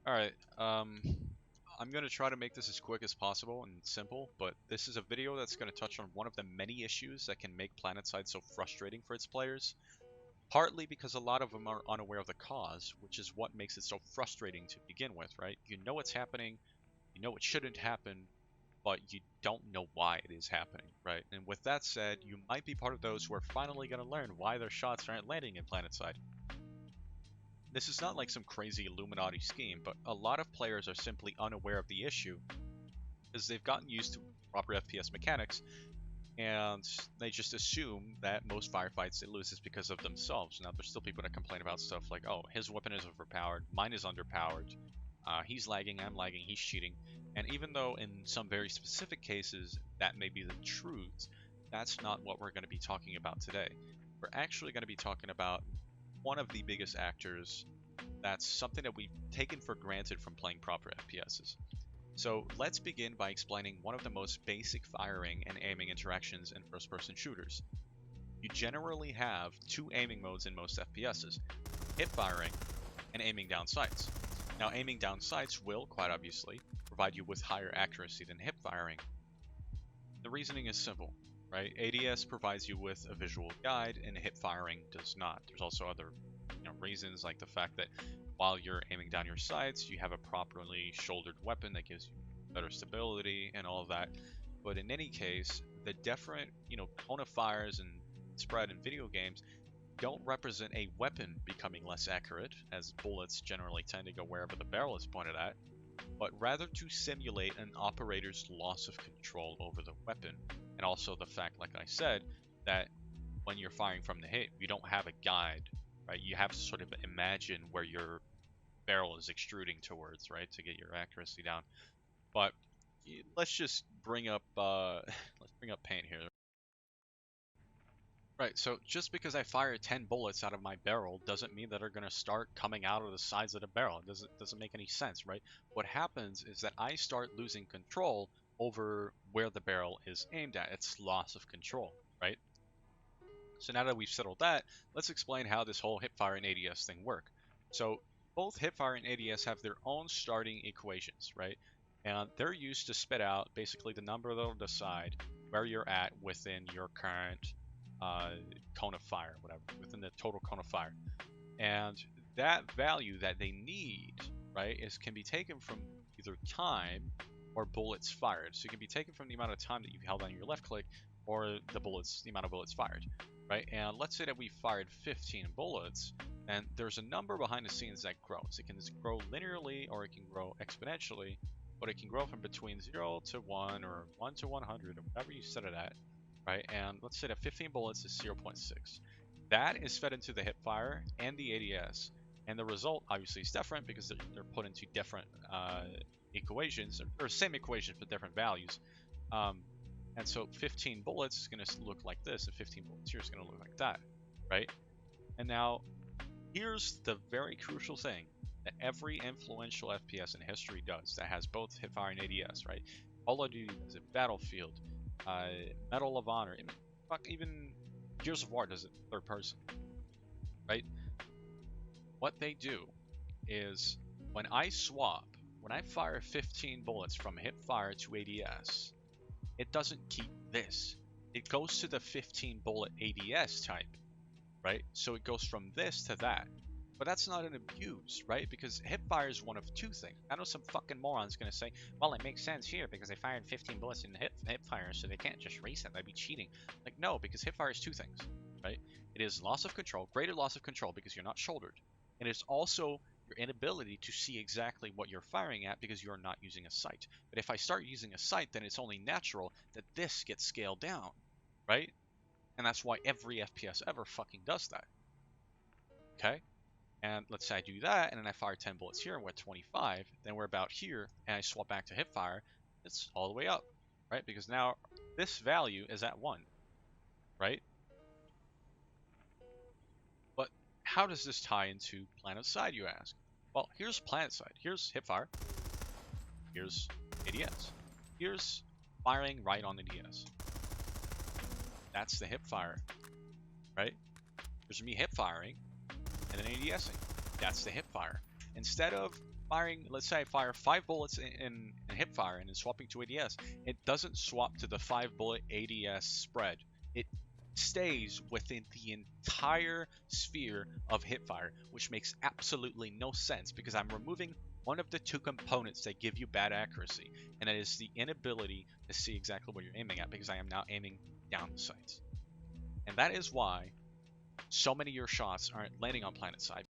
Alright, I'm going to try to make this as quick as possible and simple, but this is a video that's going to touch on one of the many issues that can make Planetside so frustrating for its players. Partly because a lot of them are unaware of the cause, which is what makes it so frustrating to begin with, right? You know it's happening, you know it shouldn't happen, but you don't know why it is happening, right? And with that said, you might be part of those who are finally going to learn why their shots aren't landing in Planetside. This is not like some crazy Illuminati scheme, but a lot of players are simply unaware of the issue because they've gotten used to proper FPS mechanics and they just assume that most firefights it loses because of themselves. Now, there's still people that complain about stuff like, oh, his weapon is overpowered, mine is underpowered, he's lagging, I'm lagging, he's cheating. And even though in some very specific cases that may be the truth, that's not what we're going to be talking about today. We're actually going to be talking about one of the biggest actors that's something that we've taken for granted from playing proper FPSs. So let's begin by explaining one of the most basic firing and aiming interactions in first-person shooters. You generally have two aiming modes in most FPSs, hip firing and aiming down sights. Now aiming down sights will, quite obviously, provide you with higher accuracy than hip firing. The reasoning is simple, right? ADS provides you with a visual guide and hip firing does not. There's also other reasons like the fact that while you're aiming down your sights, you have a properly shouldered weapon that gives you better stability and all of that. But in any case, the different, cone of fires and spread in video games don't represent a weapon becoming less accurate, as bullets generally tend to go wherever the barrel is pointed at, but rather to simulate an operator's loss of control over the weapon. And also the fact, like I said, that when you're firing from the hip, you don't have a guide, right? You have to sort of imagine where your barrel is extruding towards, right, to get your accuracy down. But let's just bring up paint here. Right, so just because I fire 10 bullets out of my barrel doesn't mean that they're going to start coming out of the sides of the barrel. It doesn't make any sense, right? What happens is that I start losing control over where the barrel is aimed at. It's loss of control, right? So now that we've settled that, let's explain how this whole Hipfire and ADS thing work. So both Hipfire and ADS have their own starting equations, right? And they're used to spit out basically the number that'll decide where you're at within your current cone of fire, whatever, within the total cone of fire. And that value that they need, right, can be taken from either time or bullets fired. So it can be taken from the amount of time that you've held on your left click or the amount of bullets fired, right? And let's say that we fired 15 bullets, and there's a number behind the scenes that grows. It can grow linearly or it can grow exponentially, but it can grow from between 0 to 1 or 1 to 100 or whatever you set it at, right? And let's say that 15 bullets is 0.6. That is fed into the Hipfire and the ADS, and the result obviously is different because they're put into different equations, or same equations but different values. And so 15 bullets is going to look like this, and 15 bullets here is going to look like that, right? And now, here's the very crucial thing that every influential FPS in history does that has both Hipfire and ADS, right? Call of Duty does it, Battlefield, Medal of Honor, even Gears of War does it third person, right? What they do is when I fire 15 bullets from Hipfire to ADS, it doesn't keep this. It goes to the 15 bullet ADS type, right? So it goes from this to that. But that's not an abuse, right? Because Hipfire is one of two things. I know some fucking moron's gonna say, well, it makes sense here because they fired 15 bullets in Hipfire, so they can't just reset. That'd be cheating. Like, no, because Hipfire is two things, right? It is loss of control, greater loss of control because you're not shouldered. And it's also your inability to see exactly what you're firing at because you're not using a sight. But if I start using a sight, then it's only natural that this gets scaled down, right? And that's why every FPS ever fucking does that. Okay? And let's say I do that, and then I fire 10 bullets here, and we're at 25, then we're about here, and I swap back to Hipfire, it's all the way up, right? Because now this value is at 1, right? But how does this tie into Planetside, you ask? Well, here's Planetside. Here's Hipfire. Here's ADS. Here's firing right on the DS. That's the Hipfire, right? There's me hip firing, and then ADSing. That's the Hipfire. Instead of firing, let's say I fire 5 bullets in Hipfire and then swapping to ADS, it doesn't swap to the 5 bullet ADS spread. It stays within the entire sphere of Hipfire, which makes absolutely no sense because I'm removing one of the 2 components that give you bad accuracy, and that is the inability to see exactly what you're aiming at because I am now aiming down the sights. And that is why so many of your shots aren't landing on Planetside.